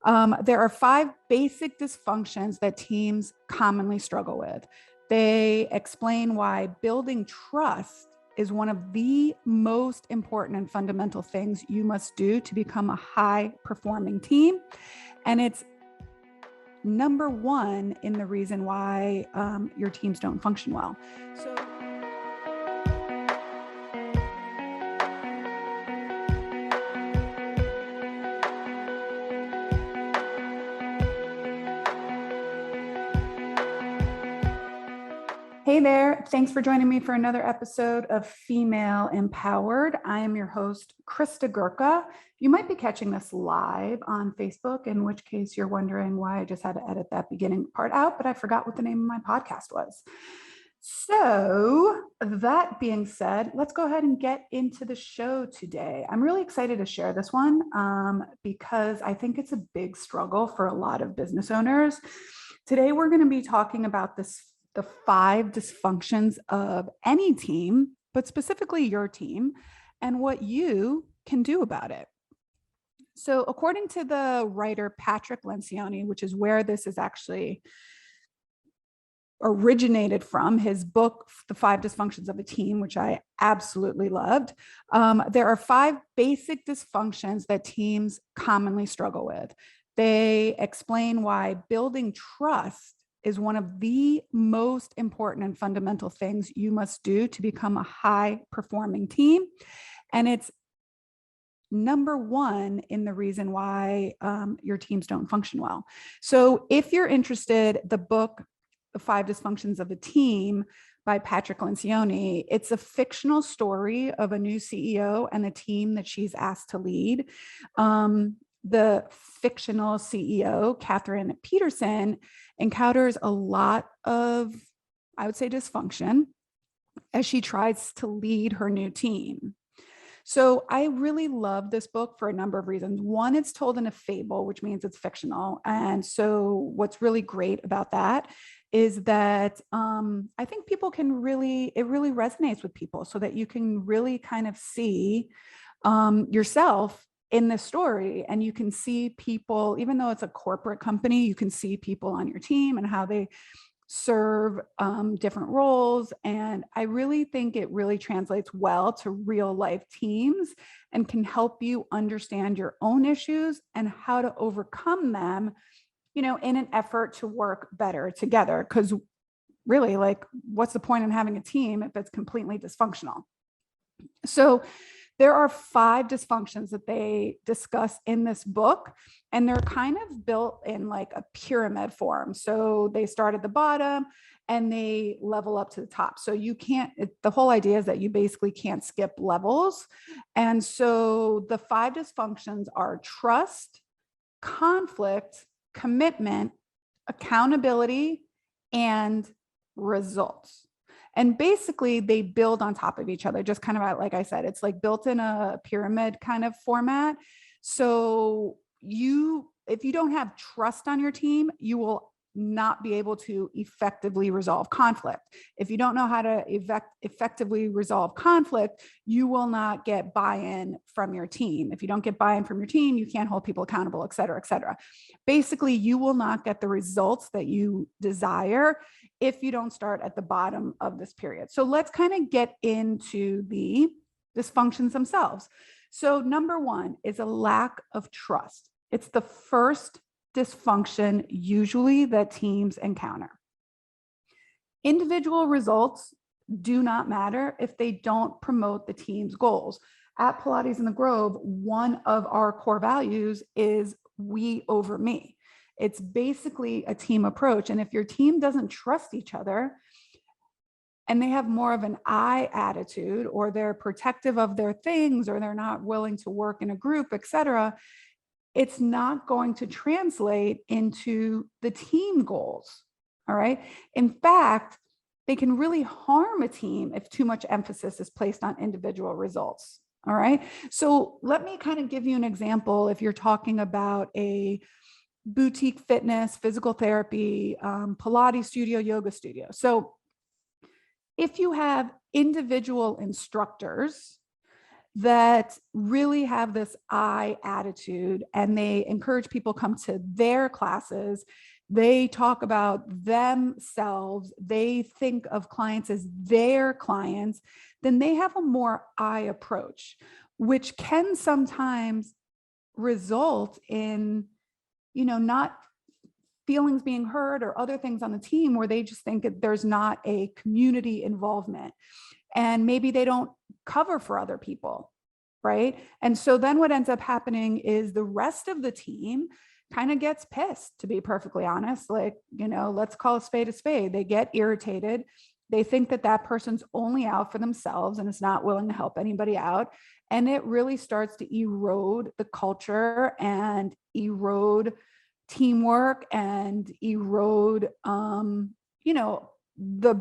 There are 5 basic dysfunctions that teams commonly struggle with. They explain why building trust is one of the most important and fundamental things you must do to become a high-performing team. And it's number one in the reason why your teams don't function well. Hey there, thanks for joining me for another episode of Female Empowered. I am your host, Krista Gurka. You might be catching this live on Facebook, in which case you're wondering why I just had to edit that beginning part out, but I forgot what the name of my podcast was. So that being said, let's go ahead and get into the show today. I'm really excited to share this one because I think it's a big struggle for a lot of business owners. Today, we're going to be talking about the 5 dysfunctions of any team, but specifically your team, and what you can do about it. So according to the writer Patrick Lencioni, which is where this is actually originated from, his book, The 5 Dysfunctions of a Team, which I absolutely loved, there are 5 basic dysfunctions that teams commonly struggle with. They explain why building trust is one of the most important and fundamental things you must do to become a high-performing team. And it's number one in the reason why your teams don't function well. So if you're interested, the book, The 5 Dysfunctions of a Team by Patrick Lencioni, it's a fictional story of a new CEO and a team that she's asked to lead. The fictional CEO, Kathryn Peterson, encounters a lot of, I would say, dysfunction as she tries to lead her new team. So I really love this book for a number of reasons. One, it's told in a fable, which means it's fictional. And so what's really great about that is that I think people can it really resonates with people, so that you can really kind of see yourself in this story, and you can see people, even though it's a corporate company, you can see people on your team and how they serve different roles. And I really think it really translates well to real life teams and can help you understand your own issues and how to overcome them, in an effort to work better together. Because really, like, what's the point in having a team if it's completely dysfunctional? So there are 5 dysfunctions that they discuss in this book, and they're kind of built in like a pyramid form. So they start at the bottom and they level up to the top. So the whole idea is that you basically can't skip levels. And so the 5 dysfunctions are trust, conflict, commitment, accountability, and results. And basically they build on top of each other, just kind of like I said, it's like built in a pyramid kind of format. So if you don't have trust on your team, you will not be able to effectively resolve conflict. If you don't know how to effectively resolve conflict, you will not get buy-in from your team. If you don't get buy-in from your team, you can't hold people accountable, et cetera, et cetera. Basically, you will not get the results that you desire if you don't start at the bottom of this period. So let's kind of get into the dysfunctions themselves. So number 1 is a lack of trust. It's the first dysfunction usually that teams encounter. Individual results do not matter if they don't promote the team's goals. At Pilates in the Grove, one of our core values is we over me. It's basically a team approach. And if your team doesn't trust each other and they have more of an I attitude, or they're protective of their things, or they're not willing to work in a group, et cetera, it's not going to translate into the team goals. All right. In fact, they can really harm a team if too much emphasis is placed on individual results. All right. So let me kind of give you an example. If you're talking about a boutique fitness, physical therapy, Pilates studio, yoga studio. So if you have individual instructors, that really have this I attitude, and they encourage people come to their classes. They talk about themselves. They think of clients as their clients. Then they have a more I approach, which can sometimes result in, not feelings being heard or other things on the team where they just think that there's not a community involvement, and maybe they don't cover for other people, right? And so then what ends up happening is the rest of the team kind of gets pissed, to be perfectly honest. Like, let's call a spade a spade. They get irritated. They think that that person's only out for themselves and is not willing to help anybody out. And it really starts to erode the culture and erode teamwork and erode,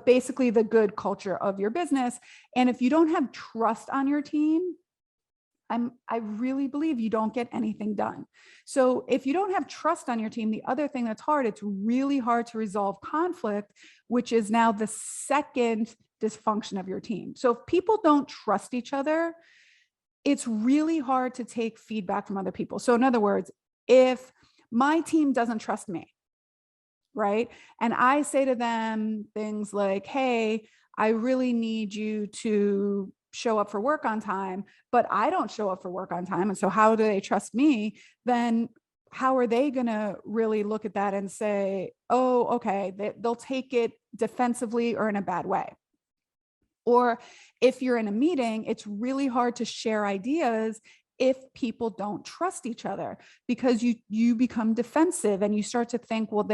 basically the good culture of your business. And if you don't have trust on your team, I really believe you don't get anything done. So if you don't have trust on your team, the other thing that's hard, it's really hard to resolve conflict, which is now the second dysfunction of your team. So if people don't trust each other, it's really hard to take feedback from other people. So in other words, if my team doesn't trust me, right? And I say to them things like, hey, I really need you to show up for work on time, but I don't show up for work on time. And so how do they trust me? Then how are they going to really look at that and say, oh, okay, they'll take it defensively or in a bad way. Or if you're in a meeting, it's really hard to share ideas if people don't trust each other, because you become defensive and you start to think, well,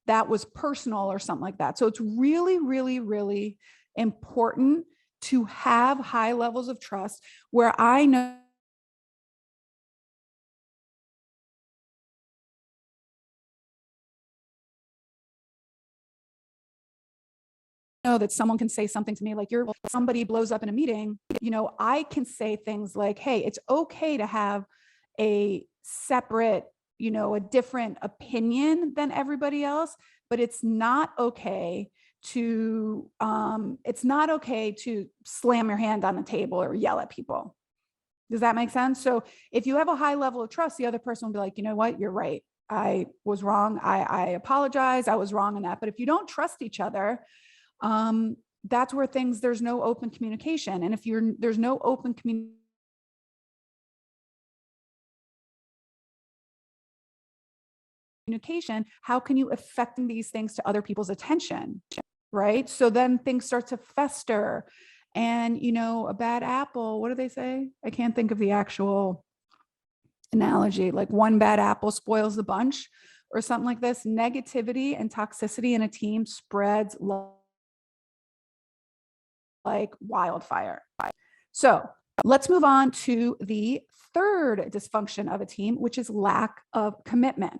that was personal or something like that. So it's really, really, really important to have high levels of trust where I know that someone can say something to me like, somebody blows up in a meeting, I can say things like, hey, it's okay to have a separate, a different opinion than everybody else, but it's not okay to slam your hand on the table or yell at people. Does that make sense? So if you have a high level of trust, the other person will be like, you know what, you're right. I was wrong. I apologize. I was wrong in that. But if you don't trust each other, that's where there's no open communication. And if there's no open communication, how can you affect these things to other people's attention? Right? So then things start to fester, and, a bad apple, what do they say? I can't think of the actual analogy, like one bad apple spoils the bunch or something like this. Negativity and toxicity in a team spreads like wildfire. So let's move on to the third dysfunction of a team, which is lack of commitment.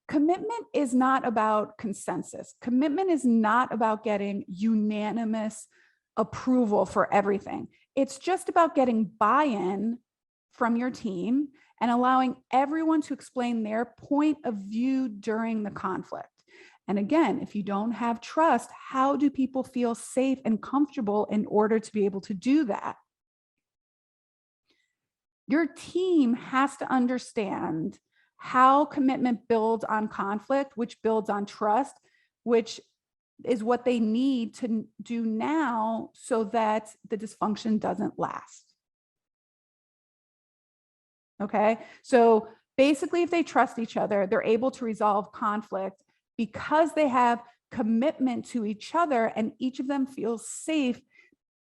Commitment is not about consensus. Commitment is not about getting unanimous approval for everything. It's just about getting buy-in from your team and allowing everyone to explain their point of view during the conflict. And again, if you don't have trust, how do people feel safe and comfortable in order to be able to do that? Your team has to understand how commitment builds on conflict, which builds on trust, which is what they need to do now so that the dysfunction doesn't last. Okay, so basically, if they trust each other, they're able to resolve conflict because they have commitment to each other and each of them feels safe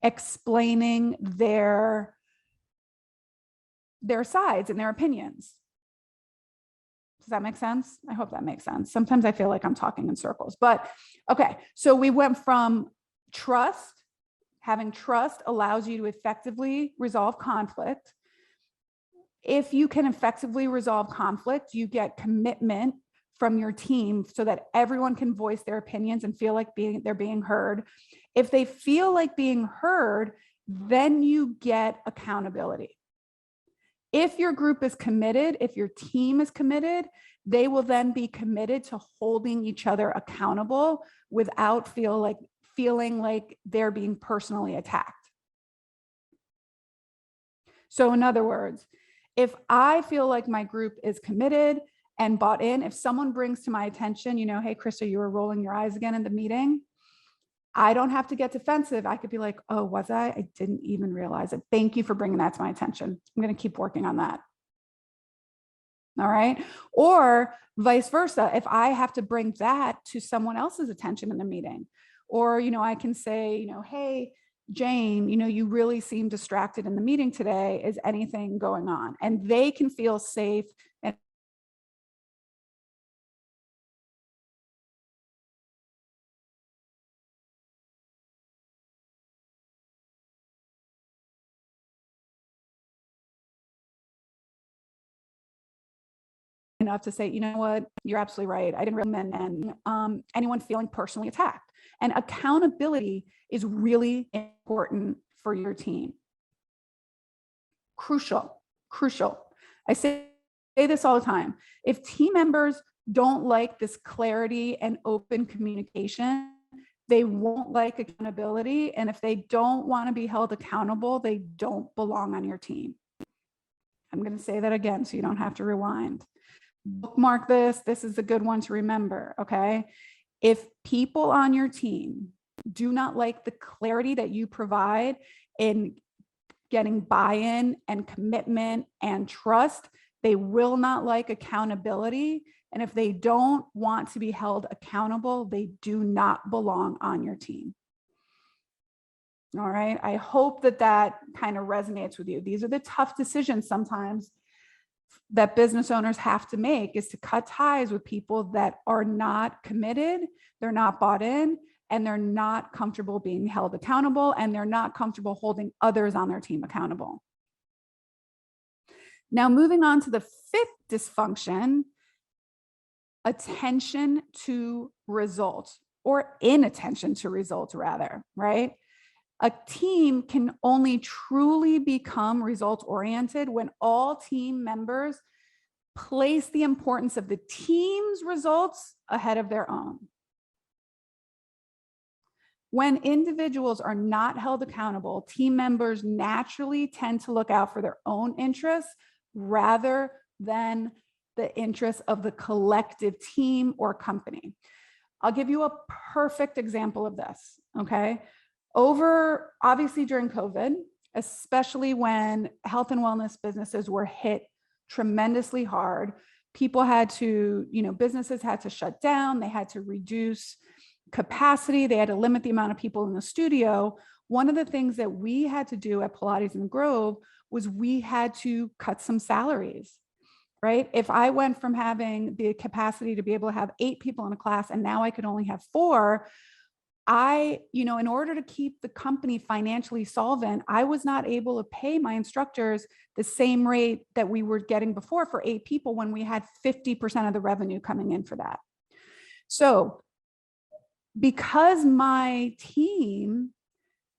explaining their sides and their opinions. Does that make sense? I hope that makes sense. Sometimes I feel like I'm talking in circles, but okay. So we went from trust. Having trust allows you to effectively resolve conflict. If you can effectively resolve conflict, you get commitment from your team so that everyone can voice their opinions and feel like they're being heard. If they feel like being heard, then you get accountability. If your group is committed, if your team is committed, they will then be committed to holding each other accountable without feeling like they're being personally attacked. So in other words, if I feel like my group is committed and bought in, if someone brings to my attention, hey, Krista, you were rolling your eyes again in the meeting, I don't have to get defensive. I could be like, oh, was I? I didn't even realize it. Thank you for bringing that to my attention. I'm going to keep working on that. All right. Or vice versa. If I have to bring that to someone else's attention in the meeting, or, I can say, hey, Jane, you really seem distracted in the meeting today. Is anything going on? And they can feel safe and enough to say, you know what, you're absolutely right. I didn't recommend anyone feeling personally attacked. And accountability is really important for your team. Crucial. I say this all the time. If team members don't like this clarity and open communication, they won't like accountability. And if they don't want to be held accountable, they don't belong on your team. I'm going to say that again so you don't have to rewind. Bookmark this. This is a good one to remember, okay? If people on your team do not like the clarity that you provide in getting buy-in and commitment and trust, they will not like accountability. And if they don't want to be held accountable, they do not belong on your team. All right. I hope that kind of resonates with you. These are the tough decisions sometimes that business owners have to make, is to cut ties with people that are not committed, they're not bought in, and they're not comfortable being held accountable, and they're not comfortable holding others on their team accountable. Now, moving on to the fifth dysfunction, attention to results, or inattention to results rather, right? A team can only truly become results oriented when all team members place the importance of the team's results ahead of their own. When individuals are not held accountable, team members naturally tend to look out for their own interests rather than the interests of the collective team or company. I'll give you a perfect example of this, okay? Obviously during COVID, especially when health and wellness businesses were hit tremendously hard, people had to, businesses had to shut down, they had to reduce capacity, they had to limit the amount of people in the studio. One of the things that we had to do at Pilates in the Grove was we had to cut some salaries, right? If I went from having the capacity to be able to have 8 people in a class and now I could only have 4, in order to keep the company financially solvent, I was not able to pay my instructors the same rate that we were getting before for 8 people when we had 50% of the revenue coming in for that. So because my team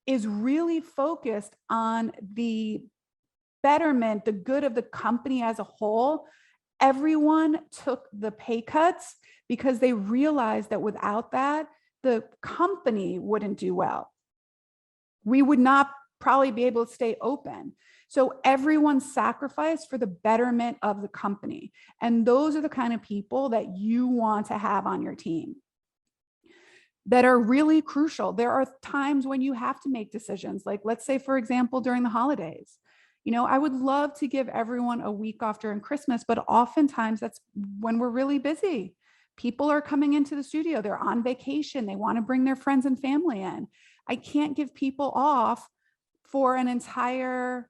is really focused on the betterment, the good of the company as a whole, everyone took the pay cuts because they realized that without that, the company wouldn't do well. We would not probably be able to stay open. So everyone sacrificed for the betterment of the company. And those are the kind of people that you want to have on your team that are really crucial. There are times when you have to make decisions. Like, let's say, for example, during the holidays, I would love to give everyone a week off during Christmas, but oftentimes that's when we're really busy. People are coming into the studio, they're on vacation, they want to bring their friends and family in. I can't give people off for an entire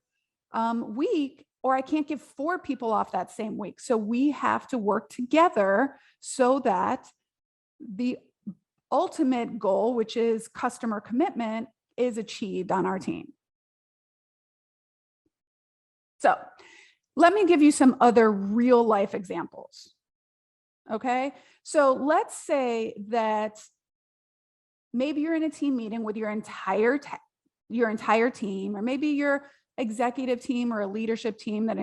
week, or I can't give 4 people off that same week. So we have to work together so that the ultimate goal, which is customer commitment, is achieved on our team. So let me give you some other real life examples. Okay, so let's say that maybe you're in a team meeting with your entire team, or maybe your executive team or a leadership team that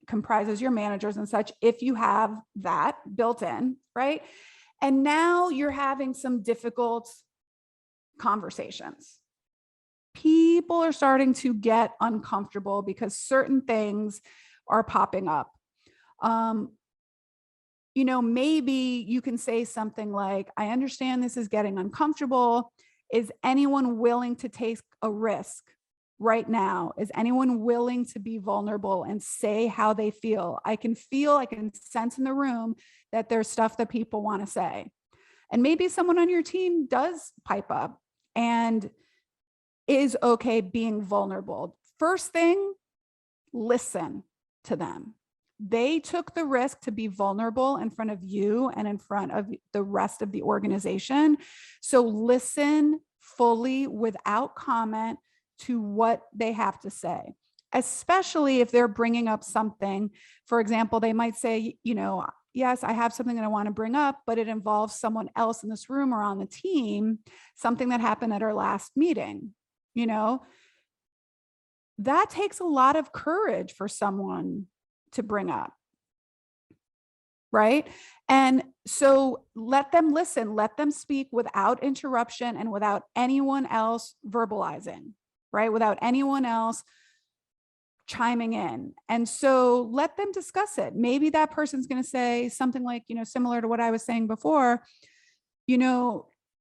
comprises your managers and such, if you have that built in, right? And now you're having some difficult conversations. people are starting to get uncomfortable because certain things are popping up. Maybe you can say something like, I understand this is getting uncomfortable. Is anyone willing to take a risk right now? Is anyone willing to be vulnerable and say how they feel? I can sense in the room that there's stuff that people want to say. And maybe someone on your team does pipe up and is okay being vulnerable. First thing, listen to them. They took the risk to be vulnerable in front of you and in front of the rest of the organization. So listen fully without comment to what they have to say, especially if they're bringing up something. For example, they might say, yes, I have something that I want to bring up, but it involves someone else in this room or on the team, something that happened at our last meeting. That takes a lot of courage for someone to bring up, right? And so let them listen, let them speak without interruption and without anyone else verbalizing, right? Without anyone else chiming in. And so let them discuss it. Maybe that person's going to say something like, similar to what I was saying before,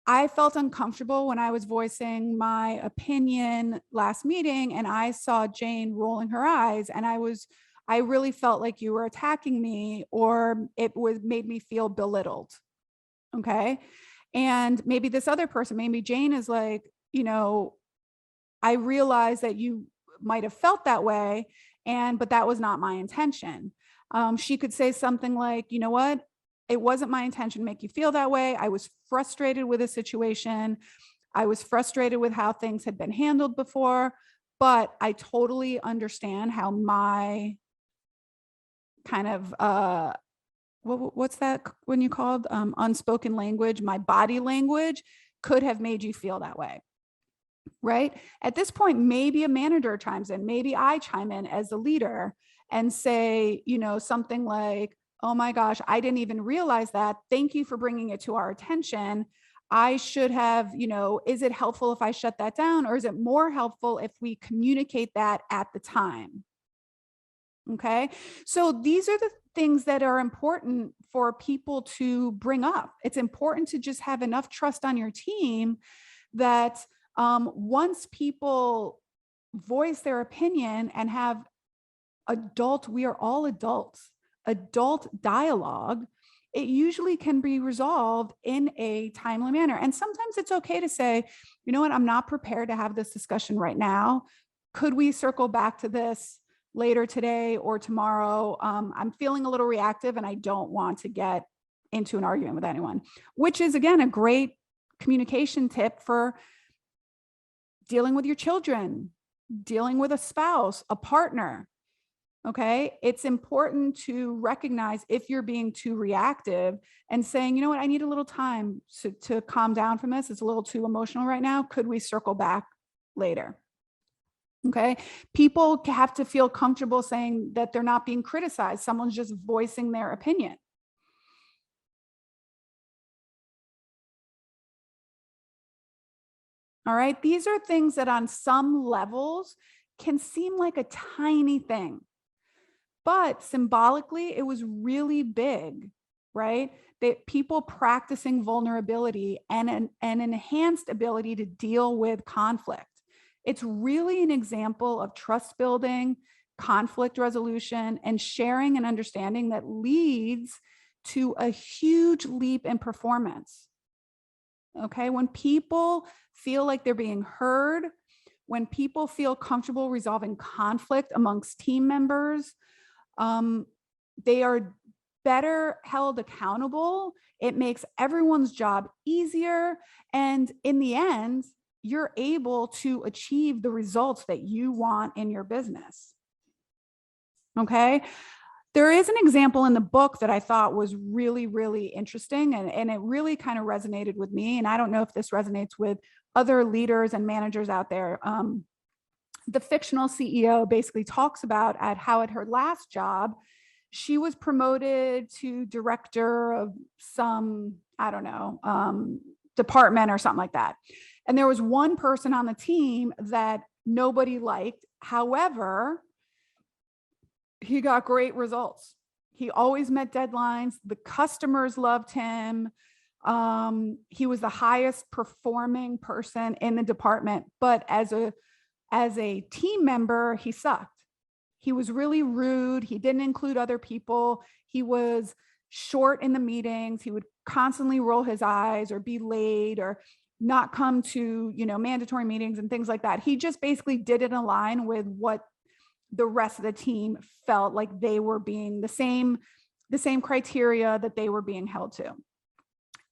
I felt uncomfortable when I was voicing my opinion last meeting and I saw Jane rolling her eyes and I really felt like you were attacking me, or it made me feel belittled. Okay. And maybe this other person, maybe Jane is like, I realize that you might have felt that way, but that was not my intention. She could say something like, you know what? It wasn't my intention to make you feel that way. I was frustrated with a situation. I was frustrated with how things had been handled before, but I totally understand how my kind of, what's that when you called unspoken language, my body language could have made you feel that way. Right? At this point, maybe a manager chimes in, maybe I chime in as a leader and say, something like, oh my gosh, I didn't even realize that. Thank you for bringing it to our attention. I should have, is it helpful if I shut that down, or is it more helpful if we communicate that at the time? Okay. So these are the things that are important for people to bring up. It's important to just have enough trust on your team that once people voice their opinion and have we are all adult dialogue, it usually can be resolved in a timely manner. And sometimes it's okay to say, you know what, I'm not prepared to have this discussion right now. Could we circle back to this later today or tomorrow? I'm feeling a little reactive and I don't want to get into an argument with anyone, which is, again, a great communication tip for dealing with your children, dealing with a spouse, a partner. Okay. It's important to recognize if you're being too reactive and saying, you know what, I need a little time to calm down from this. It's a little too emotional right now. Could we circle back later? Okay. People have to feel comfortable saying that they're not being criticized. Someone's just voicing their opinion. All right. These are things that on some levels can seem like a tiny thing, but symbolically, it was really big, right? That people practicing vulnerability and an enhanced ability to deal with conflict. It's really an example of trust building, conflict resolution, and sharing and understanding that leads to a huge leap in performance. Okay, when people feel like they're being heard, when people feel comfortable resolving conflict amongst team members, they are better held accountable. It makes everyone's job easier. And in the end, you're able to achieve the results that you want in your business. Okay. There is an example in the book that I thought was really, really interesting, and it really kind of resonated with me. And I don't know if this resonates with other leaders and managers out there. The fictional CEO basically talks about how at her last job, she was promoted to director of some, I don't know, department or something like that. And there was one person on the team that nobody liked. However, he got great results. He always met deadlines. The customers loved him. He was the highest performing person in the department, but as a team member, he sucked. He was really rude. He didn't include other people. He was short in the meetings. He would constantly roll his eyes or be late or not come to, mandatory meetings and things like that. He just basically didn't align with what the rest of the team felt like they were being the same criteria that they were being held to.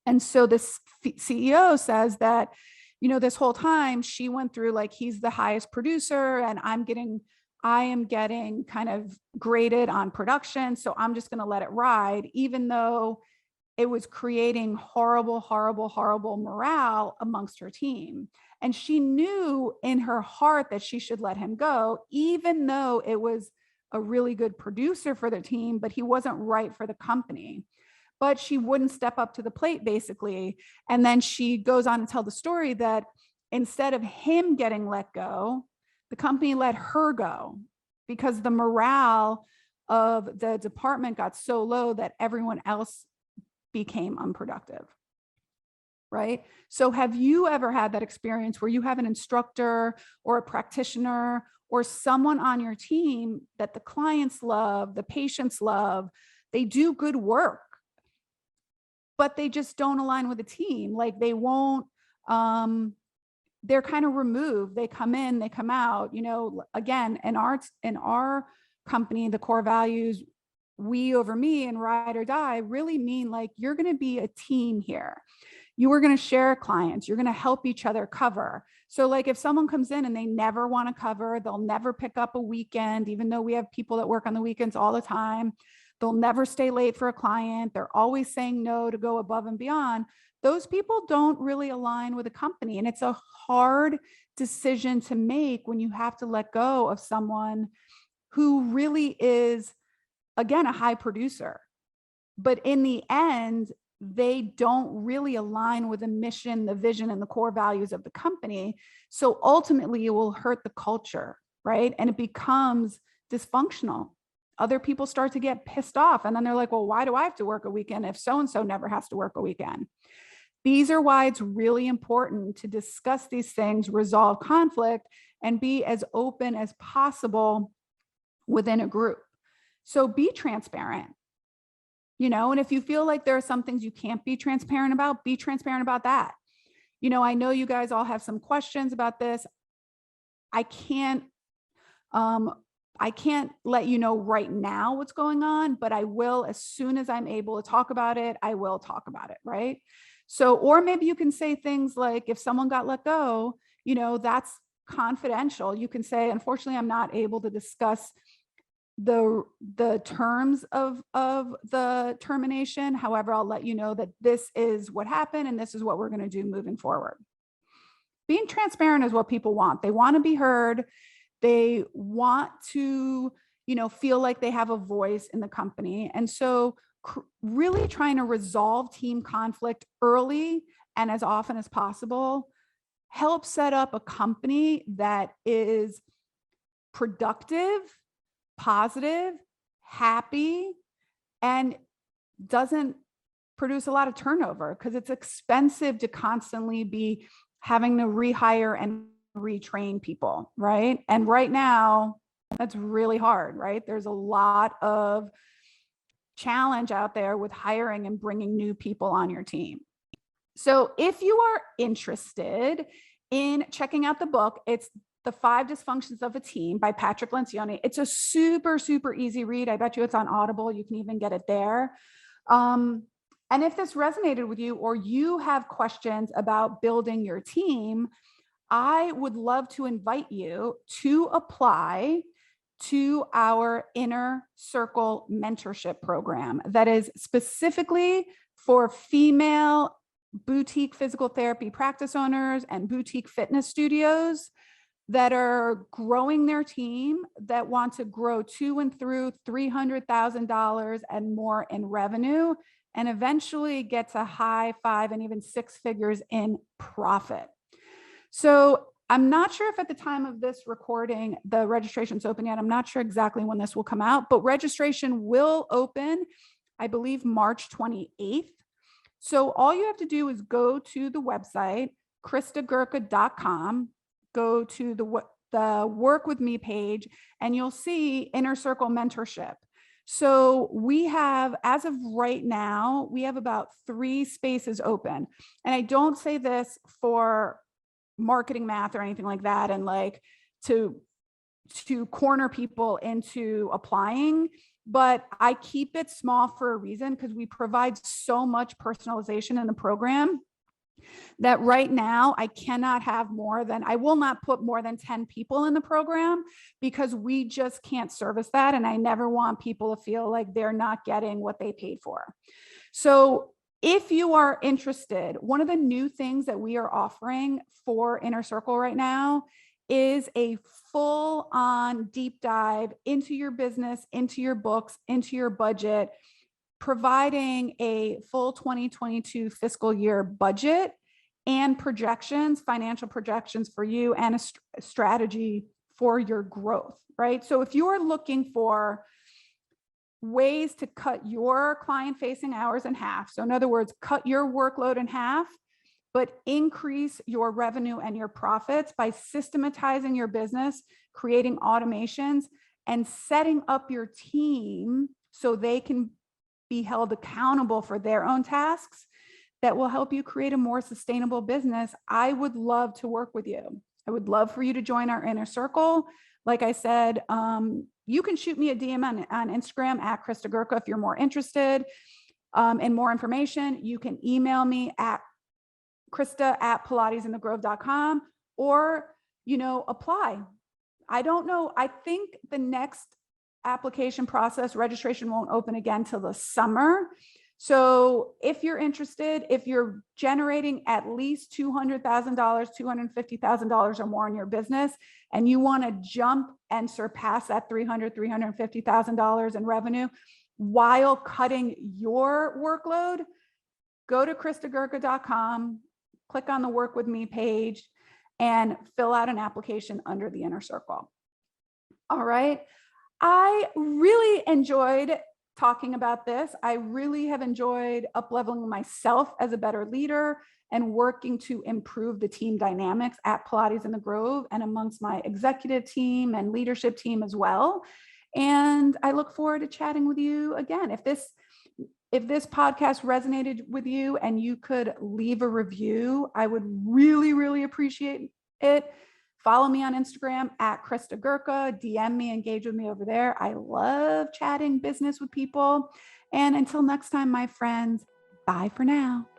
And so this CEO says that, this whole time she went through like, he's the highest producer and I am getting kind of graded on production. So I'm just going to let it ride, even though it was creating horrible morale amongst her team. And she knew in her heart that she should let him go, even though it was a really good producer for the team, but he wasn't right for the company. But she wouldn't step up to the plate, basically. And then she goes on to tell the story that instead of him getting let go, the company let her go because the morale of the department got so low that everyone else became unproductive. Right? So have you ever had that experience where you have an instructor or a practitioner or someone on your team that the clients love, the patients love, they do good work, but they just don't align with the team? Like they won't, they're kind of removed. They come in, they come out, again, in our company, the core values, we over me and ride or die really mean like, you're going to be a team here. You are going to share clients. You're going to help each other cover. So like if someone comes in and they never want to cover, they'll never pick up a weekend, even though we have people that work on the weekends all the time. They'll never stay late for a client. They're always saying no to go above and beyond. Those people don't really align with a company. And it's a hard decision to make when you have to let go of someone who really is, again, a high producer. But in the end, they don't really align with the mission, the vision, and the core values of the company. So ultimately, it will hurt the culture, right? And it becomes dysfunctional. Other people start to get pissed off. And then they're like, well, why do I have to work a weekend if so-and-so never has to work a weekend? These are why it's really important to discuss these things, resolve conflict, and be as open as possible within a group. So be transparent. And if you feel like there are some things you can't be transparent about, be transparent about that. I know you guys all have some questions about this. I can't let you know right now what's going on, but I will, as soon as I'm able to talk about it, I will talk about it, right? So, or maybe you can say things like, if someone got let go, that's confidential. You can say, unfortunately, I'm not able to discuss the terms of the termination. However, I'll let you know that this is what happened and this is what we're going to do moving forward. Being transparent is what people want. They want to be heard. They want to, feel like they have a voice in the company. And so really trying to resolve team conflict early and as often as possible helps set up a company that is productive, positive, happy, and doesn't produce a lot of turnover, because it's expensive to constantly be having to rehire and retrain people, right? And right now, that's really hard, right? There's a lot of challenge out there with hiring and bringing new people on your team. So if you are interested in checking out the book, it's The Five Dysfunctions of a Team by Patrick Lencioni. It's a super easy read. I bet you it's on Audible. You can even get it there. And if this resonated with you, or you have questions about building your team, I would love to invite you to apply to our Inner Circle mentorship program that is specifically for female boutique physical therapy practice owners and boutique fitness studios that are growing their team, that want to grow to and through $300,000 and more in revenue, and eventually get to high 5 and even 6 figures in profit. So I'm not sure if at the time of this recording, the registration's open yet. I'm not sure exactly when this will come out, but registration will open, I believe, March 28th. So all you have to do is go to the website, kristagurka.com, go to the Work With Me page, and you'll see Inner Circle Mentorship. So we have, as of right now, we have about 3 spaces open. And I don't say this for marketing math or anything like that, and like to corner people into applying, but I keep it small for a reason, because we provide so much personalization in the program that right now I cannot have more than, I will not put more than 10 people in the program, because we just can't service that. And I never want people to feel like they're not getting what they paid for. So if you are interested, one of the new things that we are offering for Inner Circle right now is a full-on deep dive into your business, into your books, into your budget, providing a full 2022 fiscal year budget and projections, financial projections for you, and a strategy for your growth, right? So if you are looking for ways to cut your client-facing hours in half, so in other words, cut your workload in half, but increase your revenue and your profits by systematizing your business, creating automations, and setting up your team so they can be held accountable for their own tasks, that will help you create a more sustainable business, I would love to work with you. I would love for you to join our Inner Circle. Like I said, you can shoot me a DM on Instagram at kristagurka if you're more interested in more information. You can email me at krista@pilatesinthegrove.com, or, apply. I don't know. I think the next application process, registration won't open again till the summer. So if you're interested, if you're generating at least $200,000, $250,000 or more in your business, and you want to jump and surpass that $300,000, $350,000 in revenue while cutting your workload, go to kristagurka.com, click on the Work With Me page, and fill out an application under the Inner Circle. All right. I really enjoyed talking about this. I really have enjoyed up-leveling myself as a better leader and working to improve the team dynamics at Pilates in the Grove and amongst my executive team and leadership team as well. And I look forward to chatting with you again. If this podcast resonated with you and you could leave a review, I would really, really appreciate it. Follow me on Instagram at kristagurka, DM me, engage with me over there. I love chatting business with people. And until next time, my friends, bye for now.